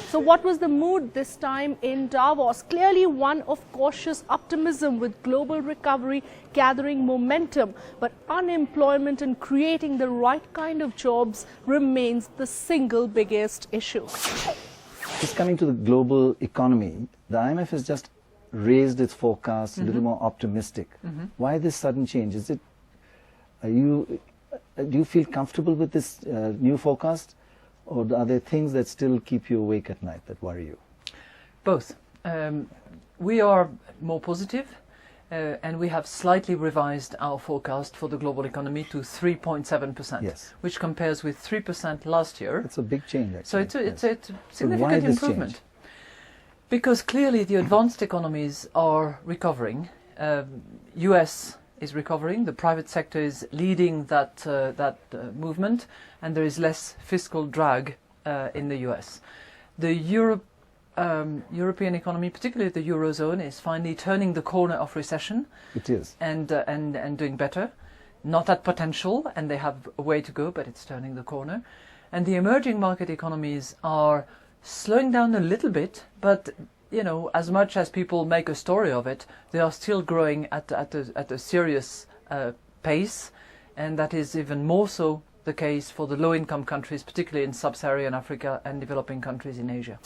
So what was the mood this time in Davos? Clearly one of cautious optimism, with global recovery gathering momentum. But unemployment and creating the right kind of jobs remains the single biggest issue. Just coming to the global economy, the IMF has just raised its forecast a little more optimistic. Why this sudden change? Do you feel comfortable with this new forecast? Or are there things that still keep you awake at night, that worry you? Both. We are more positive, and we have slightly revised our forecast for the global economy to 3.7%, yes, which compares with 3% last year. It's a big change, actually. So it's a significant improvement. Change? Because clearly the advanced economies are recovering. US is recovering. The private sector is leading that movement, and there is less fiscal drag in the US. The European economy, particularly the Eurozone, is finally turning the corner of recession. It is. And doing better. Not at potential, and they have a way to go, but it's turning the corner. And the emerging market economies are slowing down a little bit, but you know, as much as people make a story of it, they are still growing at a serious pace, and that is even more so the case for the low-income countries, particularly in sub-Saharan Africa and developing countries in Asia.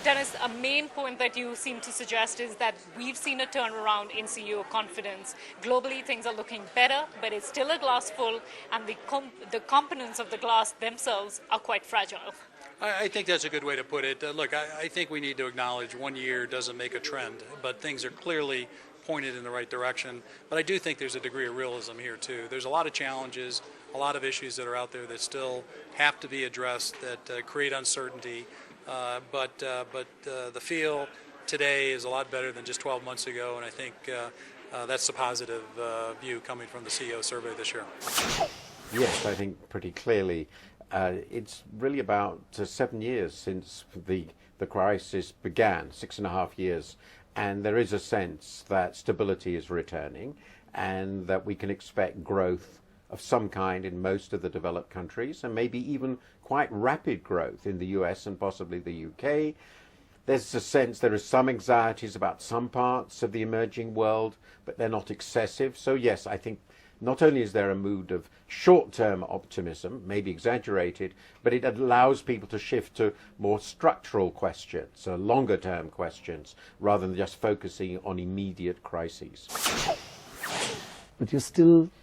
Dennis, a main point that you seem to suggest is that we've seen a turnaround in CEO confidence. Globally, things are looking better, but it's still a glass full, and the components of the glass themselves are quite fragile. I think that's a good way to put it. Look, I think we need to acknowledge 1 year doesn't make a trend, but things are clearly pointed in the right direction. But I do think there's a degree of realism here, too. There's a lot of challenges, a lot of issues that are out there that still have to be addressed, that create uncertainty. But the feel today is a lot better than just 12 months ago, and I think that's the positive view coming from the CEO survey this year. Yes, I think pretty clearly. It's really about 7 years since the crisis began, 6.5 years, and there is a sense that stability is returning and that we can expect growth of some kind in most of the developed countries, and maybe even quite rapid growth in the US and possibly the UK. There's a sense there is some anxieties about some parts of the emerging world, but they're not excessive. So yes, I think not only is there a mood of short-term optimism, maybe exaggerated, but it allows people to shift to more structural questions, longer-term questions, rather than just focusing on immediate crises. But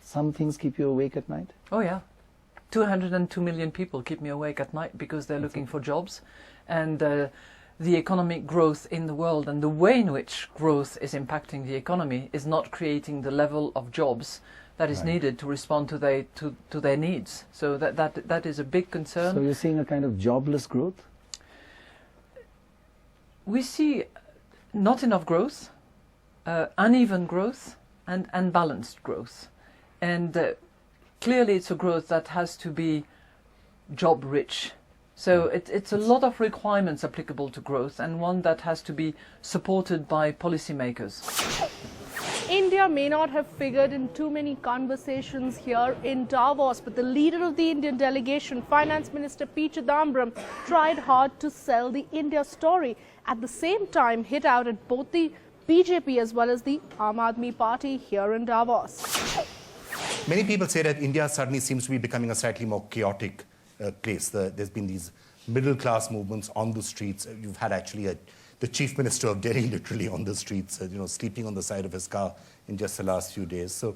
some things keep you awake at night? Oh yeah. 202 million people keep me awake at night because they're looking for jobs. And the economic growth in the world and the way in which growth is impacting the economy is not creating the level of jobs that is needed to respond to their needs. So that is a big concern. So you're seeing a kind of jobless growth? We see not enough growth, uneven growth, and unbalanced growth. And clearly it's a growth that has to be job-rich. So it's a lot of requirements applicable to growth, and one that has to be supported by policymakers. India may not have figured in too many conversations here in Davos, but the leader of the Indian delegation, Finance Minister P. Chidambaram, tried hard to sell the India story. At the same time, hit out at both the BJP as well as the Aam Aadmi Party here in Davos. Many people say that India suddenly seems to be becoming a slightly more chaotic place. There's been these middle-class movements on the streets. You've had actually the Chief Minister of Delhi literally on the streets, sleeping on the side of his car in just the last few days. So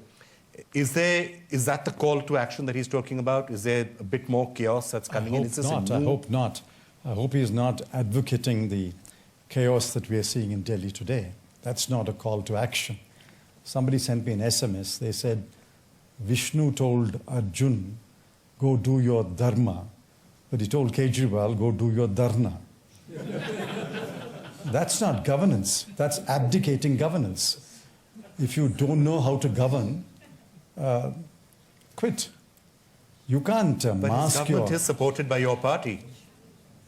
is that the call to action that he's talking about? Is there a bit more chaos that's coming in? I hope not. I hope he's not advocating the chaos that we are seeing in Delhi today. That's not a call to action. Somebody sent me an SMS. They said, Vishnu told Arjun, go do your dharma. But he told Kejriwal, go do your dharna. That's not governance. That's abdicating governance. If you don't know how to govern, quit. You can't mask your... But his government is supported by your party.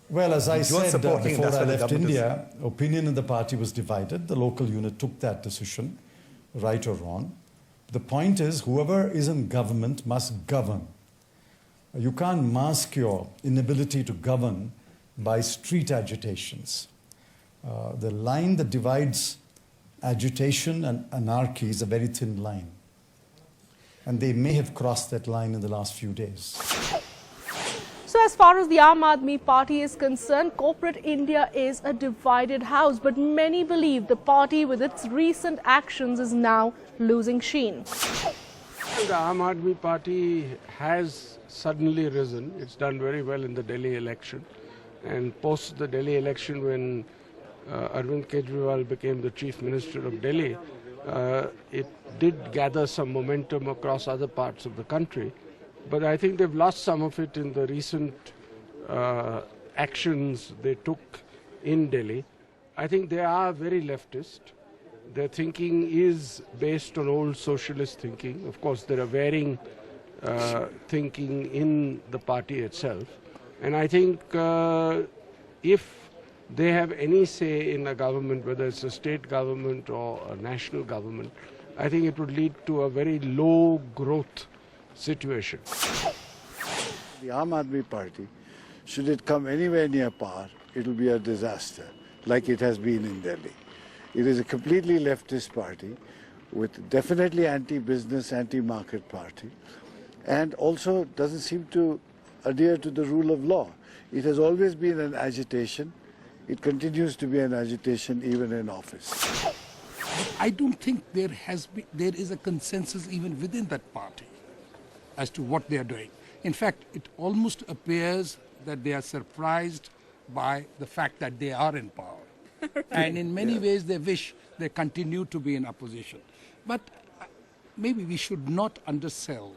Well, as I said before I left India, opinion in the party was divided. The local unit took that decision, right or wrong. The point is, whoever is in government must govern. You can't mask your inability to govern by street agitations. The line that divides agitation and anarchy is a very thin line. And they may have crossed that line in the last few days. So as far as the Aam Aadmi Party is concerned, corporate India is a divided house, but many believe the party with its recent actions is now losing sheen. The Aam Aadmi Party has suddenly risen. It's done very well in the Delhi election. And post the Delhi election, when Arvind Kejriwal became the Chief Minister of Delhi, it did gather some momentum across other parts of the country. But I think they've lost some of it in the recent actions they took in Delhi. I think they are very leftist. Their thinking is based on old socialist thinking. Of course, there are varying thinking in the party itself. And I think if they have any say in a government, whether it's a state government or a national government, I think it would lead to a very low growth situation. The Aam Aadmi Party, should it come anywhere near power, it will be a disaster, like it has been in Delhi. It is a completely leftist party with definitely anti-business, anti-market party, and also doesn't seem to adhere to the rule of law. It has always been an agitation. It continues to be an agitation even in office. I don't think there is a consensus even within that party as to what they are doing. In fact, it almost appears that they are surprised by the fact that they are in power. And in many ways they wish they continue to be in opposition. But maybe we should not undersell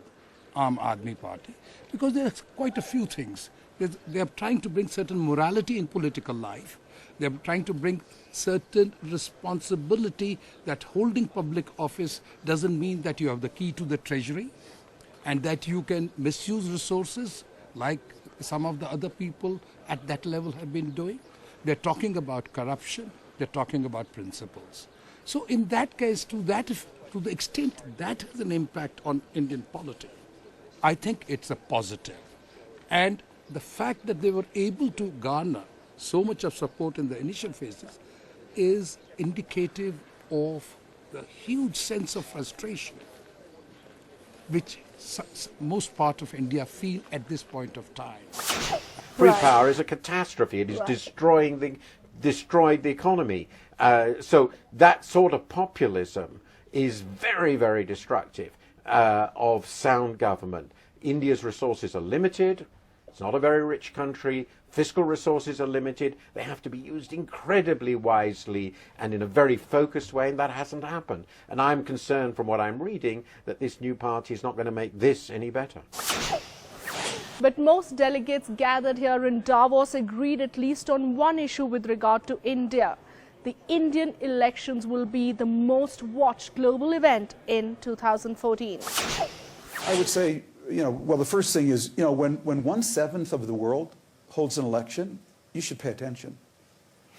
Aam Aadmi Party, because there are quite a few things. They are trying to bring certain morality in political life. They are trying to bring certain responsibility that holding public office doesn't mean that you have the key to the treasury and that you can misuse resources like some of the other people at that level have been doing. They're talking about corruption. They're talking about principles. So in that case, to the extent that has an impact on Indian politics, I think it's a positive. And the fact that they were able to garner so much of support in the initial phases is indicative of the huge sense of frustration which most part of India feel at this point of time. Free power is a catastrophe. It is destroyed the economy. So that sort of populism is very, very destructive of sound government. India's resources are limited. It's not a very rich country. Fiscal resources are limited. They have to be used incredibly wisely and in a very focused way, and that hasn't happened. And I'm concerned from what I'm reading that this new party is not going to make this any better. But most delegates gathered here in Davos agreed at least on one issue with regard to India. The Indian elections will be the most watched global event in 2014. I would say, well, the first thing is, when 1/7 of the world holds an election, you should pay attention.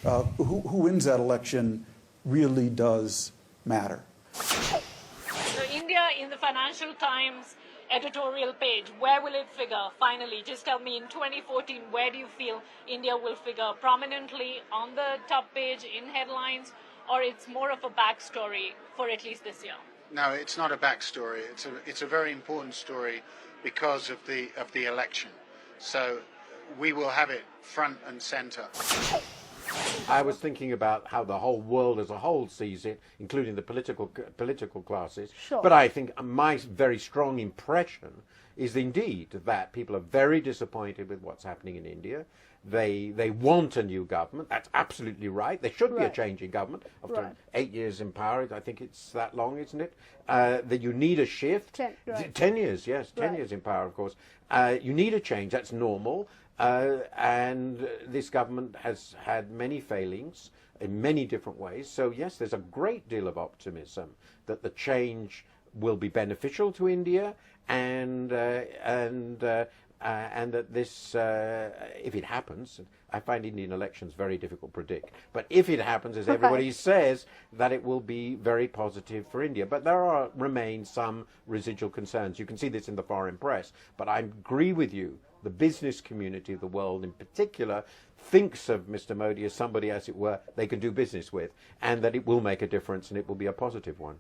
Who wins that election really does matter. So India in the Financial Times editorial page, where will it figure? Finally, just tell me, in 2014, where do you feel India will figure? Prominently on the top page in headlines, or it's more of a backstory for at least this year? No, it's not a backstory. It's a very important story because of the election. So we will have it front and center. I was thinking about how the whole world as a whole sees it, including the political classes. Sure. But I think my very strong impression is indeed that people are very disappointed with what's happening in India. They want a new government. That's absolutely right. There should be a change in government after 8 years in power. I think it's that long, isn't it? That you need a shift. 10 years, yes, 10 years in power, of course. You need a change. That's normal. And this government has had many failings in many different ways. So yes, there's a great deal of optimism that the change will be beneficial to India, and that this, if it happens, I find Indian elections very difficult to predict. But if it happens, as everybody says, that it will be very positive for India. But remain some residual concerns. You can see this in the foreign press. But I agree with you the business community of the world in particular thinks of Mr. Modi as somebody, as it were, they can do business with, and that it will make a difference and it will be a positive one.